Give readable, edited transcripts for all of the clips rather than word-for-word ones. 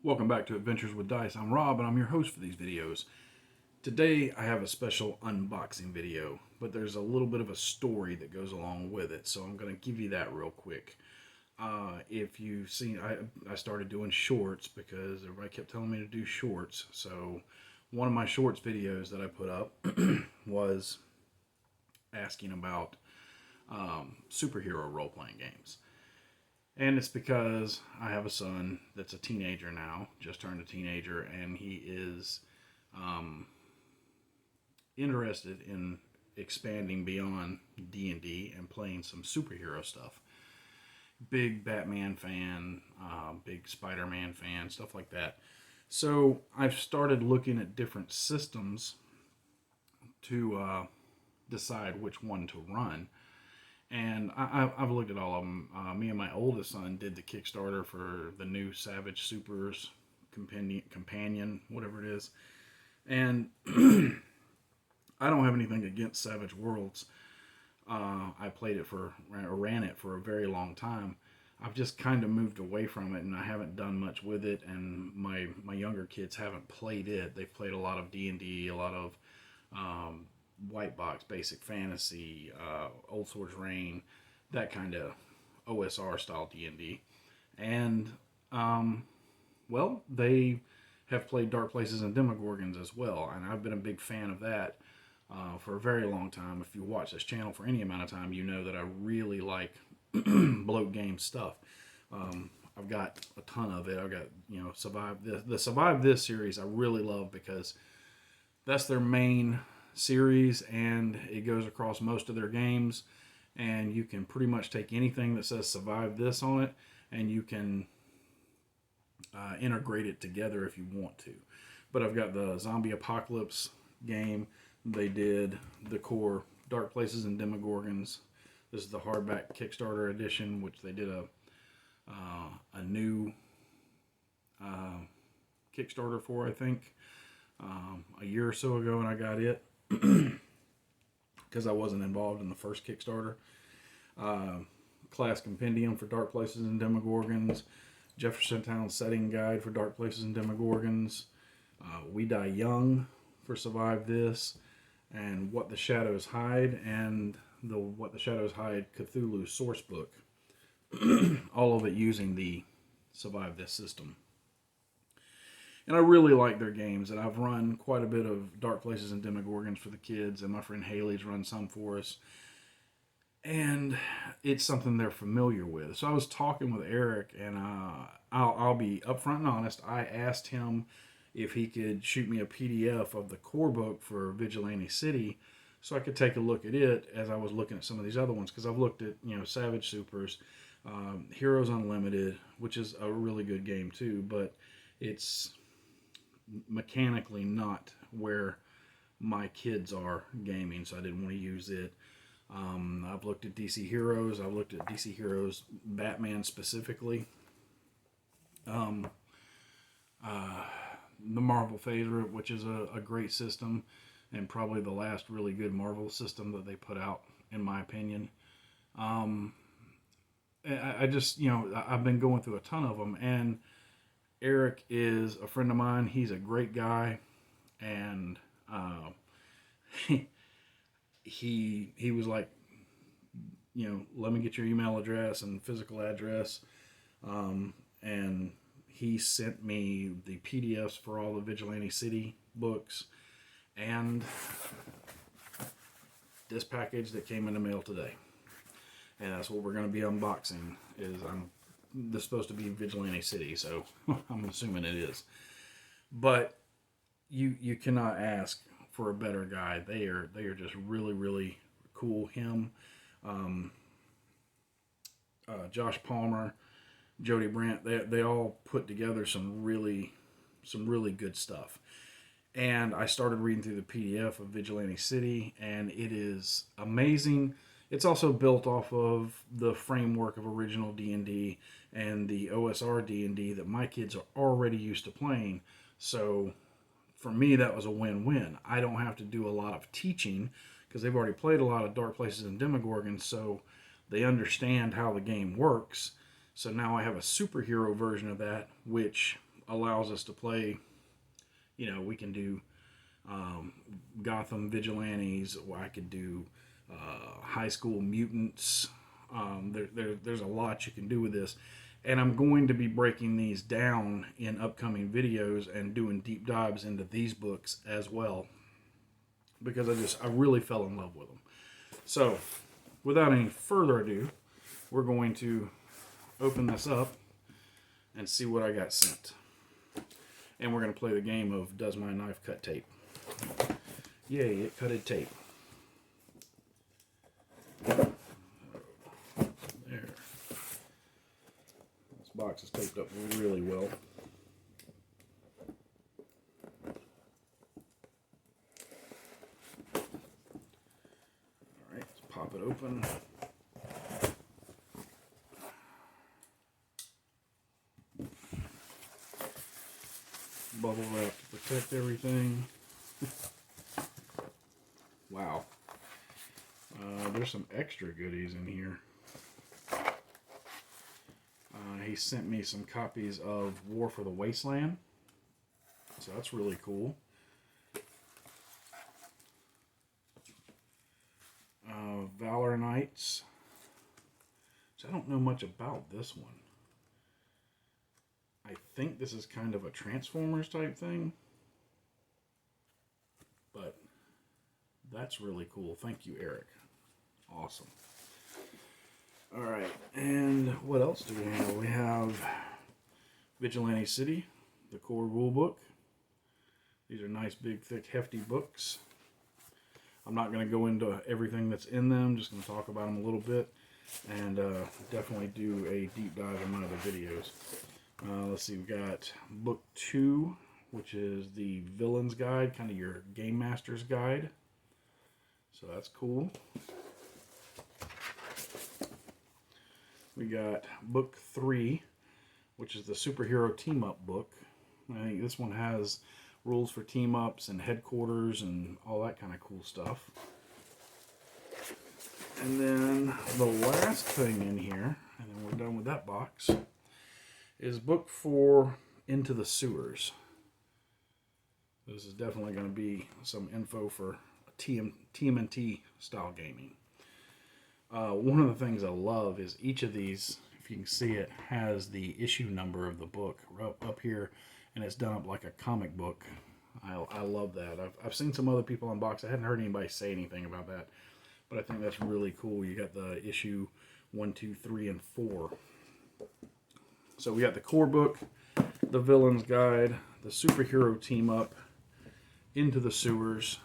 Welcome back to Adventures with Dice. I'm Rob and I'm your host for these videos. Today I have a special unboxing video, but there's a little bit of a story that goes along with it, so I'm going to give you that real quick. If you've seen, I started doing shorts because everybody kept telling me to do shorts, so one of my shorts videos that I put up was asking about superhero role-playing games. And it's because I have a son that's a teenager now, just turned a teenager, and he is interested in expanding beyond D&D and playing some superhero stuff. Big Batman fan, big Spider-Man fan, stuff like that. So I've started looking at different systems to decide which one to run. And I've looked at all of them. Me and my oldest son did the Kickstarter for the new Savage Supers companion, whatever it is. And I don't have anything against Savage Worlds. I ran it for a very long time. I've just kind of moved away from it, and I haven't done much with it. And my younger kids haven't played it. They've played a lot of D&D, a lot of white box, basic fantasy, Old Swords Reign, that kind of OSR style D&D. And, well, they have played Dark Places and Demogorgons as well, and I've been a big fan of that for a very long time. If you watch this channel for any amount of time, you know that I really like bloat game stuff. I've got a ton of it. I've got, Survive This. The Survive This series I really love because that's their main series, and it goes across most of their games, and you can pretty much take anything that says Survive This on it and you can integrate it together if you want to. But I've got the zombie apocalypse game. They did the core Dark Places and Demogorgons. This is the hardback Kickstarter edition, which they did a new Kickstarter for, I think, a year or so ago, and I got it because I wasn't involved in the first Kickstarter. Class Compendium for Dark Places and Demogorgons, Jeffersontown Setting Guide for Dark Places and Demogorgons, We Die Young for Survive This, and What the Shadows Hide, and the What the Shadows Hide Cthulhu source book. All of it using the Survive This system. And I really like their games, and I've run quite a bit of Dark Places and Demogorgons for the kids, and my friend Haley's run some for us. And it's something they're familiar with. So I was talking with Eric, and I'll be upfront and honest. I asked him if he could shoot me a PDF of the core book for Vigilante City so I could take a look at it as I was looking at some of these other ones. Because I've looked at, Savage Supers, Heroes Unlimited, which is a really good game too, but it's mechanically not where my kids are gaming, so I didn't want to use it. I've looked at DC Heroes. I've looked at DC Heroes Batman specifically. The Marvel favorite, which is a great system, and probably the last really good Marvel system that they put out, in my opinion. I just, I've been going through a ton of them, and Eric is a friend of mine. He's a great guy, and he was like, let me get your email address and physical address, and he sent me the PDFs for all the Vigilante City books, and this package that came in the mail today, and that's what we're going to be unboxing. This is supposed to be Vigilante City, so I'm assuming it is. But you cannot ask for a better guy. They are just really, really cool. Him, Josh Palmer, Jody Brandt, they all put together some really good stuff. And I started reading through the PDF of Vigilante City, and it is amazing. It's also built off of the framework of original D&D and the OSR D&D that my kids are already used to playing. So for me, that was a win-win. I don't have to do a lot of teaching because they've already played a lot of Dark Places and Demogorgons, so they understand how the game works. So now I have a superhero version of that, which allows us to play, we can do Gotham Vigilantes, or I could do High School Mutants. There's a lot you can do with this. And I'm going to be breaking these down in upcoming videos and doing deep dives into these books as well, because I really fell in love with them. So, without any further ado, we're going to open this up and see what I got sent. And we're going to play the game of Does My Knife Cut Tape? Yay, it cutted tape. There. This box is taped up really well. Alright, let's pop it open. Bubble wrap to protect everything. Wow. There's some extra goodies in here. He sent me some copies of War for the Wasteland. So that's really cool. Valor Knights. So I don't know much about this one. I think this is kind of a Transformers type thing. But that's really cool. Thank you, Eric. Awesome. Alright, and what else do we have? We have Vigilante City, the core rule book. These are nice, big, thick, hefty books. I'm not going to go into everything that's in them. I'm just going to talk about them a little bit. And definitely do a deep dive in my other videos. Let's see, we've got book 2, which is the Villain's Guide, kind of your Game Master's Guide. So that's cool. We got book 3, which is the Superhero Team-Up book. I think this one has rules for team-ups and headquarters and all that kind of cool stuff. And then the last thing in here, and then we're done with that box, is book 4, Into the Sewers. This is definitely going to be some info for TMNT style gaming. One of the things I love is each of these, if you can see it, has the issue number of the book up here, and it's done up like a comic book. I love that. I've seen some other people unbox. I hadn't heard anybody say anything about that, but I think that's really cool. You got the issue 1, 2, 3, and 4. So we got the core book, the Villain's Guide, the Superhero Team Up, Into the Sewers.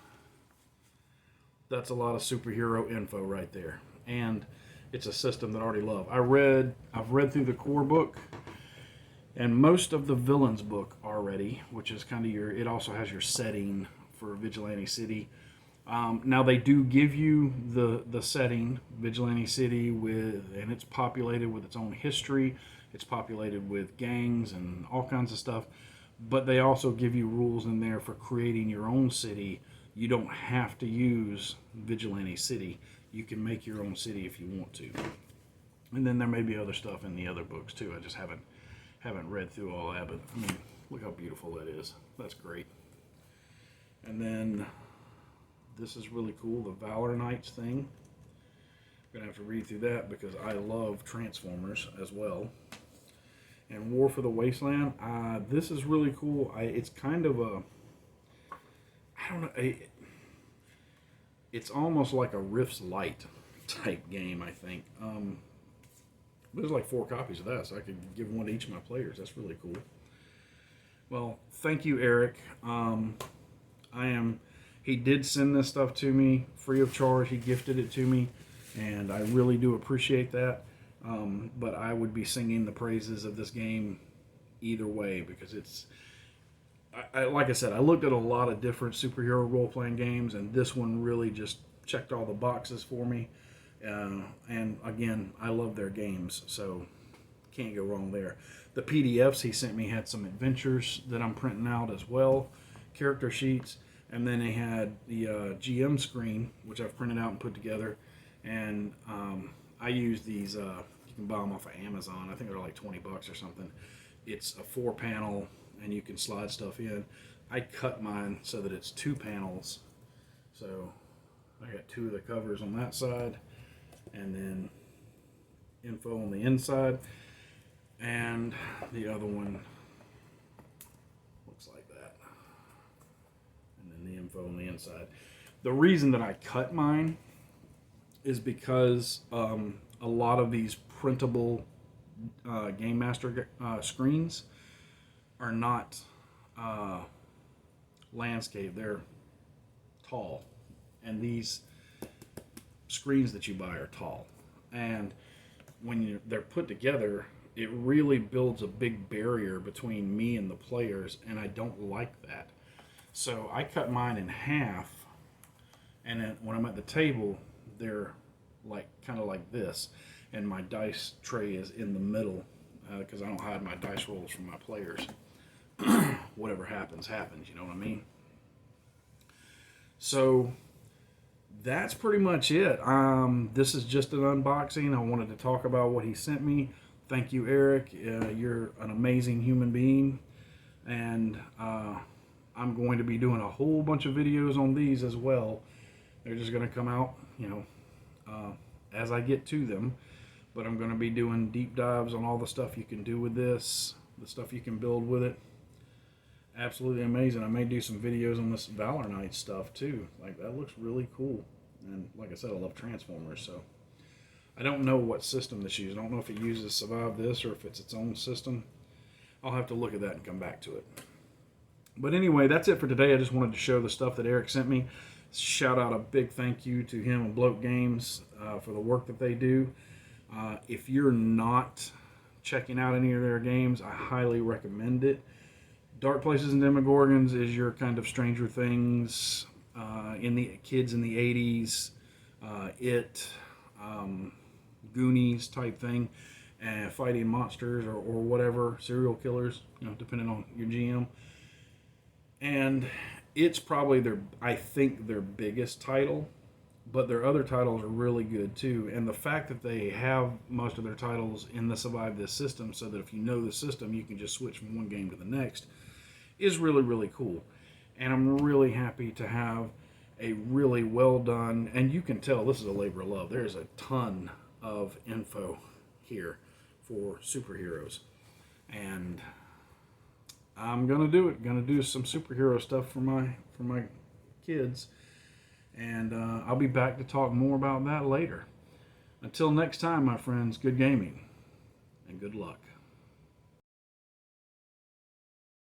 That's a lot of superhero info right there. And it's a system that I already love. I've read through the core book and most of the Villains book already, which is kind of it also has your setting for Vigilante City. Now they do give you the setting, Vigilante City, and it's populated with its own history. It's populated with gangs and all kinds of stuff. But they also give you rules in there for creating your own city. You don't have to use Vigilante City. You can make your own city if you want to. And then there may be other stuff in the other books too. I just haven't read through all that. But I mean, look how beautiful that is. That's great. And then this is really cool, the Valor Knights thing. I'm going to have to read through that because I love Transformers as well. And War for the Wasteland. This is really cool. It's kind of a, I don't know, it's almost like a Rifts Light type game, I think. There's like 4 copies of that, so I could give one to each of my players. That's really cool. Well, thank you, Eric. He did send this stuff to me free of charge. He gifted it to me, and I really do appreciate that. But I would be singing the praises of this game either way, because it's, like I said, I looked at a lot of different superhero role-playing games, and this one really just checked all the boxes for me. And again, I love their games, so can't go wrong there. The PDFs he sent me had some adventures that I'm printing out as well, character sheets, and then they had the GM screen, which I've printed out and put together. And I use these, you can buy them off of Amazon. I think they're like $20 or something. It's a 4-panel, and you can slide stuff in. I cut mine so that it's 2 panels. So I got 2 of the covers on that side, and then info on the inside, and the other one looks like that, and then the info on the inside. The reason that I cut mine is because a lot of these printable Game Master screens are not landscape, they're tall, and these screens that you buy are tall, and when they're put together, it really builds a big barrier between me and the players, and I don't like that. So I cut mine in half, and then when I'm at the table, they're like kind of like this, and my dice tray is in the middle because I don't hide my dice rolls from my players. Whatever happens, happens, you know what I mean? So that's pretty much it. This is just an unboxing. I wanted to talk about what he sent me. Thank you, Eric. You're an amazing human being, and I'm going to be doing a whole bunch of videos on these as well. They're just going to come out, you know, as I get to them, but I'm going to be doing deep dives on all the stuff you can do with this, the stuff you can build with it. Absolutely amazing. I may do some videos on this Valor Knight stuff too. Like, that looks really cool. And like I said, I love Transformers, so I don't know what system this uses. I don't know if it uses Survive This or if it's its own system. I'll have to look at that and come back to it. But anyway, that's it for today. I just wanted to show the stuff that Eric sent me. Shout out a big thank you to him and Bloke Games for the work that they do. If you're not checking out any of their games, I highly recommend it. Dark Places and Demogorgons is your kind of Stranger Things, in the kids in the 80s, Goonies type thing, and fighting monsters or whatever, serial killers, you know, depending on your GM. And it's probably I think their biggest title, but their other titles are really good too. And the fact that they have most of their titles in the Survive This system, so that if you know the system, you can just switch from one game to the next, is really, really cool. And I'm really happy to have a really well done, and you can tell this is a labor of love. There's a ton of info here for superheroes, and I'm gonna do it. Gonna do some superhero stuff for my kids, and I'll be back to talk more about that later. Until next time, my friends, good gaming and good luck.